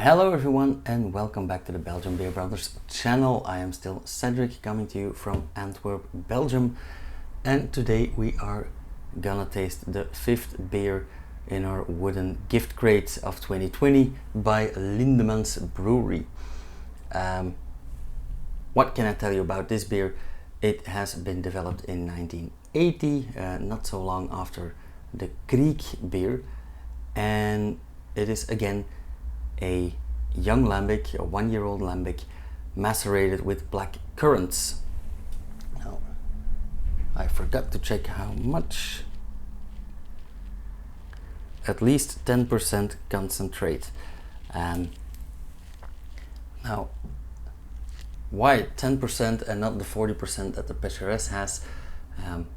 Hello everyone and welcome back to the Belgian Beer Brothers channel. I am still Cedric, coming to you from Antwerp, Belgium, and today we are gonna taste the fifth beer in our wooden gift crate of 2020 by Lindemans Brewery. What can I tell you about this beer? It has been developed in 1980, not so long after the Kriek beer, and it is again a young lambic, a 1-year-old lambic, macerated with black currants. Now, I forgot to check how much. At least 10% concentrate. Now, why 10% and not the 40% that the Pécheresse has?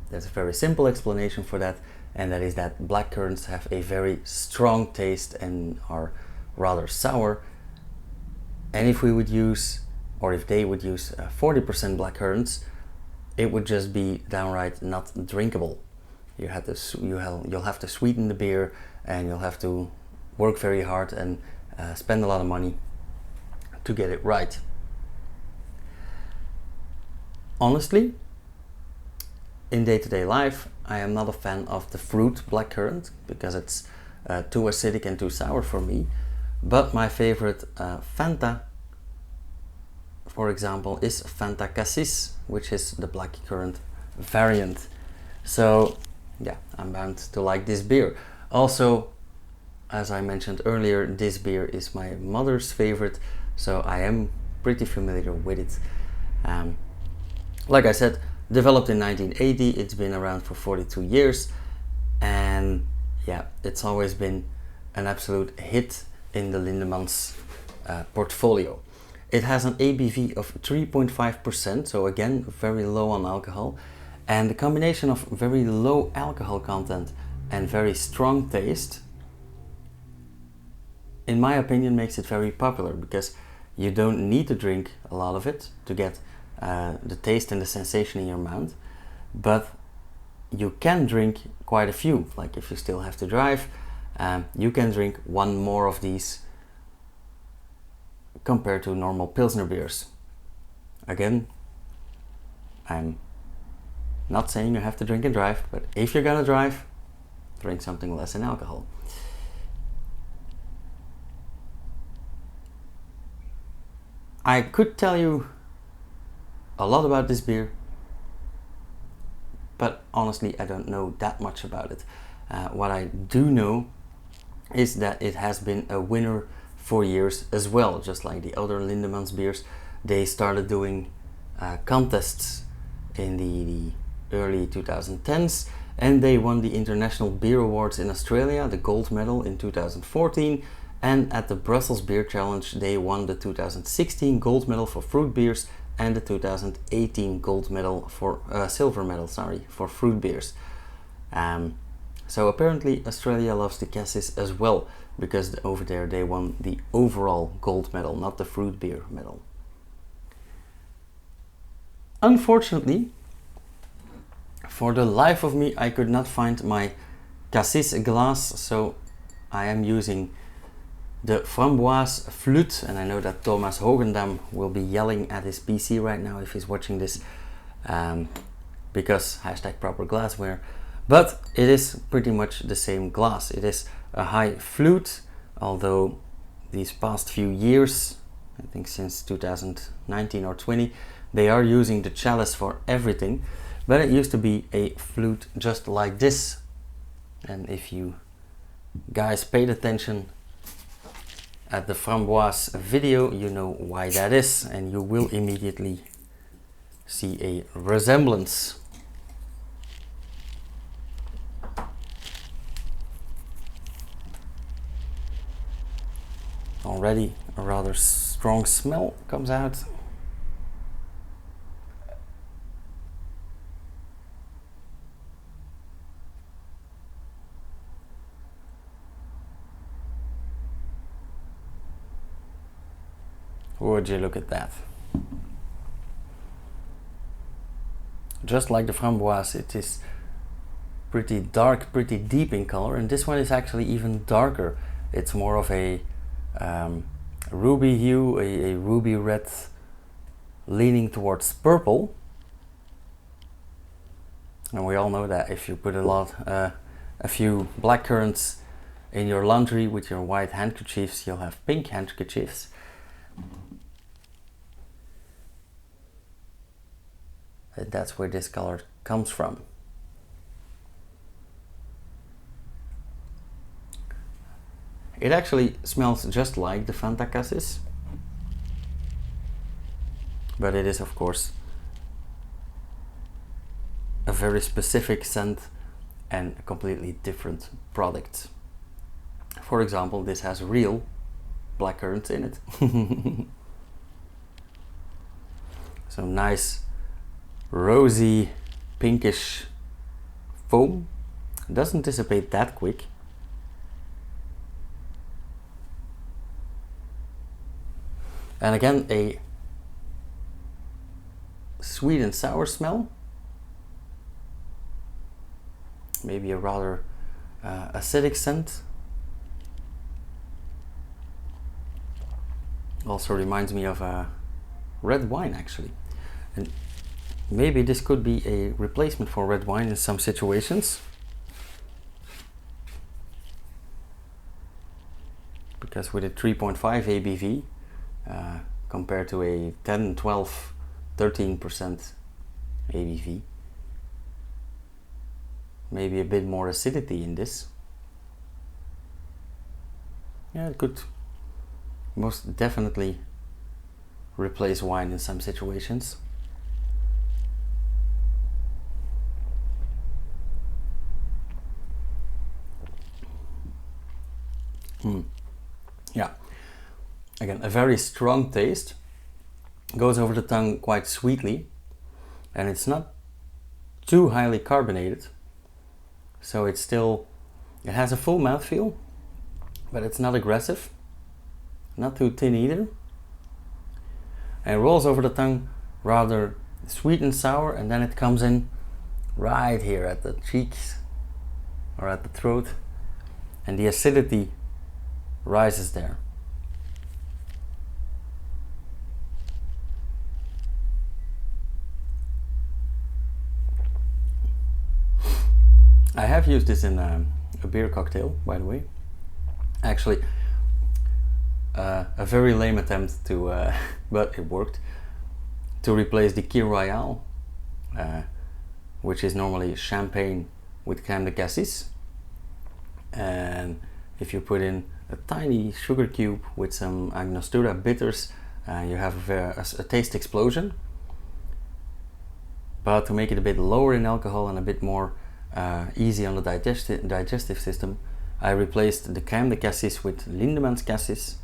There's a very simple explanation for that, and that is that black currants have a very strong taste and are rather sour, and if we would use, or if they would use 40% black currants, it would just be downright not drinkable. You'll have to sweeten the beer, and you'll have to work very hard and spend a lot of money to get it right. Honestly, in day-to-day life, I am not a fan of the fruit blackcurrant because it's too acidic and too sour for me. But my favorite Fanta, for example, is Fanta Cassis, which is the blackcurrant variant. So yeah, I'm bound to like this beer. Also, as I mentioned earlier, this beer is my mother's favorite, so I am pretty familiar with it. Like I said, developed in 1980, it's been around for 42 years, and yeah, it's always been an absolute hit in the Lindemans portfolio. It has an ABV of 3.5%, so again, very low on alcohol, and the combination of very low alcohol content and very strong taste, in my opinion, makes it very popular, because you don't need to drink a lot of it to get the taste and the sensation in your mouth, but you can drink quite a few. Like if you still have to drive, you can drink one more of these compared to normal Pilsner beers. Again, I'm not saying you have to drink and drive, but if you're gonna drive, drink something less in alcohol. I could tell you a lot about this beer, but honestly I don't know that much about it. What I do know is that it has been a winner for years as well, just like the other Lindemans beers. They started doing contests in the early 2010s, and they won the International Beer Awards in Australia, the gold medal in 2014, and at the Brussels Beer Challenge they won the 2016 gold medal for fruit beers and the 2018 gold medal for silver medal, for fruit beers. So apparently Australia loves the Cassis as well, because over there they won the overall gold medal, not the fruit beer medal. Unfortunately, for the life of me, I could not find my Cassis glass, so I am using the Framboise Flûte, and I know that Thomas Hogendam will be yelling at his PC right now if he's watching this, because #proper glassware. But it is pretty much the same glass. It is a high flute, although these past few years, I think since 2019 or 20, they are using the chalice for everything. But it used to be a flute just like this. And if you guys paid attention at the Framboise video, you know why that is, and you will immediately see a resemblance. Already a rather strong smell comes out. Would you look at that? Just like the Framboise, it is pretty dark, pretty deep in color, and this one is actually even darker. It's more of a ruby hue, a ruby red leaning towards purple. And we all know that if you put a few black currants in your laundry with your white handkerchiefs, you'll have pink handkerchiefs. And that's where this color comes from. It actually smells just like the Fanta Cassis, but it is of course a very specific scent and a completely different product. For example, this has real blackcurrant in it. Some nice rosy pinkish foam. It doesn't dissipate that quick. And again, a sweet and sour smell. Maybe a rather acidic scent. Also reminds me of red wine actually. And maybe this could be a replacement for red wine in some situations. Because with a 3.5 ABV, compared to a 10, 12, 13% ABV, maybe a bit more acidity in this. Yeah, it could most definitely replace wine in some situations. Yeah, again, a very strong taste, goes over the tongue quite sweetly, and it's not too highly carbonated, so it has a full mouthfeel, but it's not aggressive, not too thin either, and it rolls over the tongue rather sweet and sour, and then it comes in right here at the cheeks or at the throat, and the acidity rises there. I have used this in a beer cocktail, by the way. Actually, a very lame attempt to, but it worked, to replace the Kir Royale, which is normally champagne with crème de cassis. And if you put in a tiny sugar cube with some Angostura bitters, you have a taste explosion. But to make it a bit lower in alcohol and a bit more easy on the digestive system, I replaced the crème de cassis with Lindemans cassis.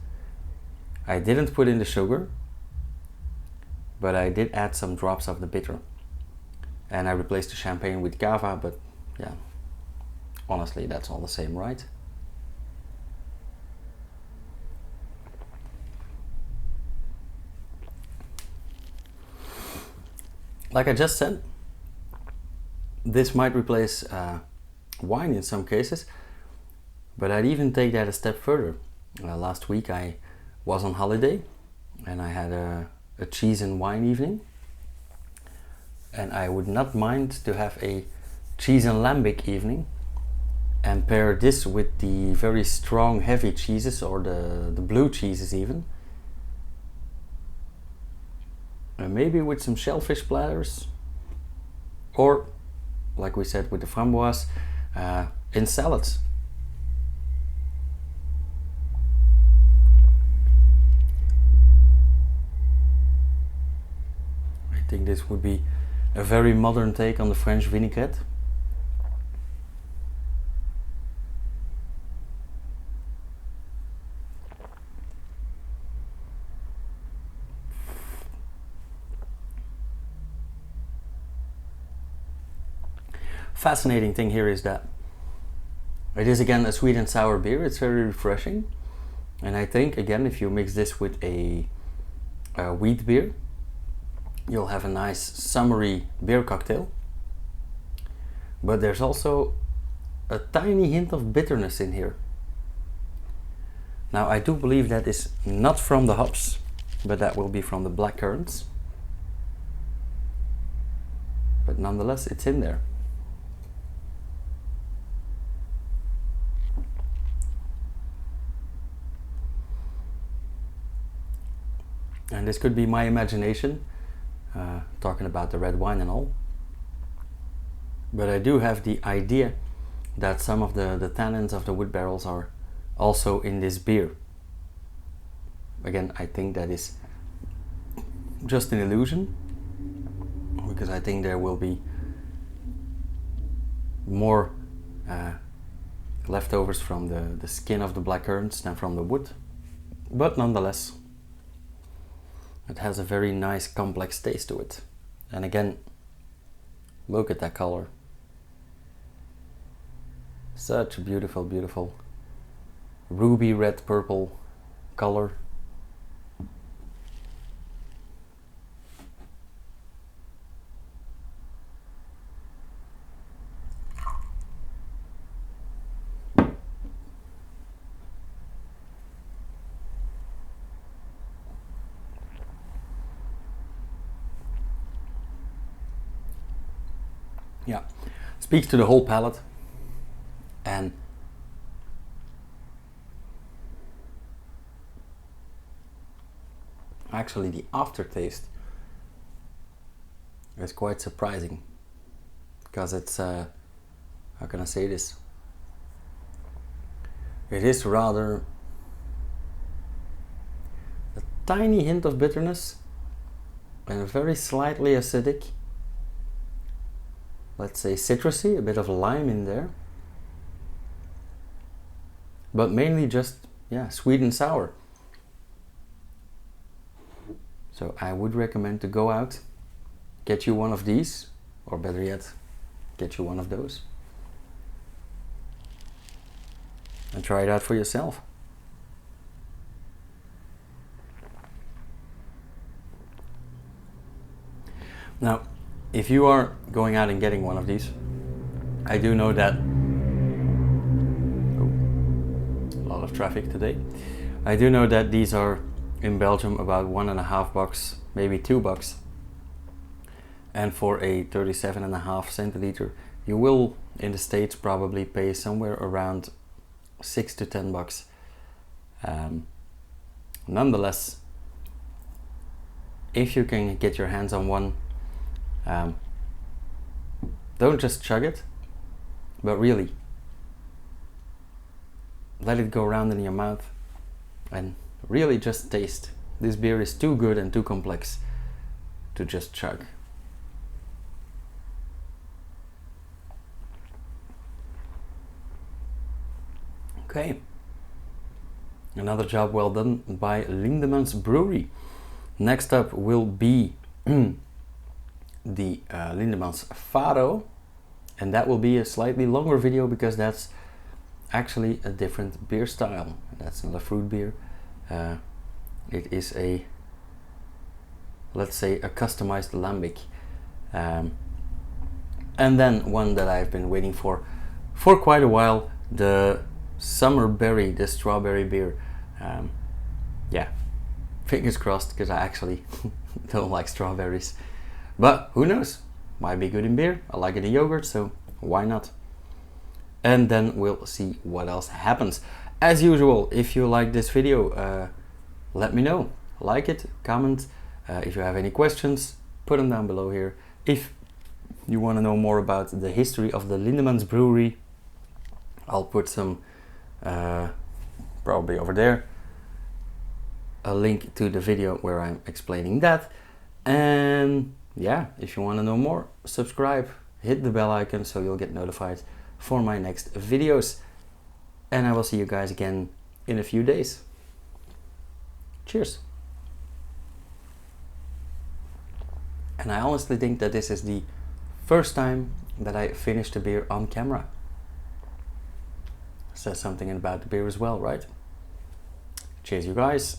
I didn't put in the sugar, but I did add some drops of the bitter. And I replaced the champagne with cava, but yeah, honestly, that's all the same, right? Like I just said, this might replace wine in some cases, but I'd even take that a step further. Last week I was on holiday and I had a cheese and wine evening, and I would not mind to have a cheese and lambic evening and pair this with the very strong heavy cheeses, or the blue cheeses even. Maybe with some shellfish platters, or like we said with the framboise, in salads. I think this would be a very modern take on the French vinaigrette. Fascinating thing here is that it is again a sweet and sour beer. It's very refreshing, and I think again if you mix this with a wheat beer, you'll have a nice summery beer cocktail. But there's also a tiny hint of bitterness in here, Now I do believe that is not from the hops, but that will be from the black currants. But nonetheless, it's in there. And this could be my imagination, talking about the red wine and all. But I do have the idea that some of the tannins of the wood barrels are also in this beer. Again, I think that is just an illusion, because I think there will be more leftovers from the skin of the black currants than from the wood. But nonetheless, it has a very nice complex taste to it. And again, look at that color. Such a beautiful, beautiful ruby red purple color. Yeah, speaks to the whole palate, and actually the aftertaste is quite surprising, because it's how can I say this? It is rather a tiny hint of bitterness and very slightly acidic. Let's say citrusy, a bit of lime in there, but mainly just, yeah, sweet and sour. So I would recommend to go out, get you one of these, or better yet, get you one of those, and try it out for yourself. Now, if you are going out and getting one of these, I do know that, a lot of traffic today. I do know that these are in Belgium about $1.50, maybe $2. And for a 37.5 centiliter, you will in the States probably pay somewhere around $6 to $10. Nonetheless, if you can get your hands on one, don't just chug it, but really let it go around in your mouth and really just taste. This beer is too good and too complex to just chug. Okay, another job well done by Lindemans Brewery. Next up will be the Lindemans Faro, and that will be a slightly longer video because that's actually a different beer style. That's not a fruit beer. It is a, let's say, a customized lambic, and then one that I've been waiting for quite a while, the summer berry, the strawberry beer. Yeah, fingers crossed, because I actually don't like strawberries. But who knows, might be good in beer. I like it in yogurt, so why not? And then we'll see what else happens. As usual, if you like this video, let me know. Like it, comment. If you have any questions, put them down below here. If you want to know more about the history of the Lindemans Brewery, I'll put some, probably over there, a link to the video where I'm explaining that. And yeah, if you want to know more, subscribe, hit the bell icon so you'll get notified for my next videos. And I will see you guys again in a few days. Cheers. And I honestly think that this is the first time that I finished a beer on camera. Says something about the beer as well, right? Cheers, you guys.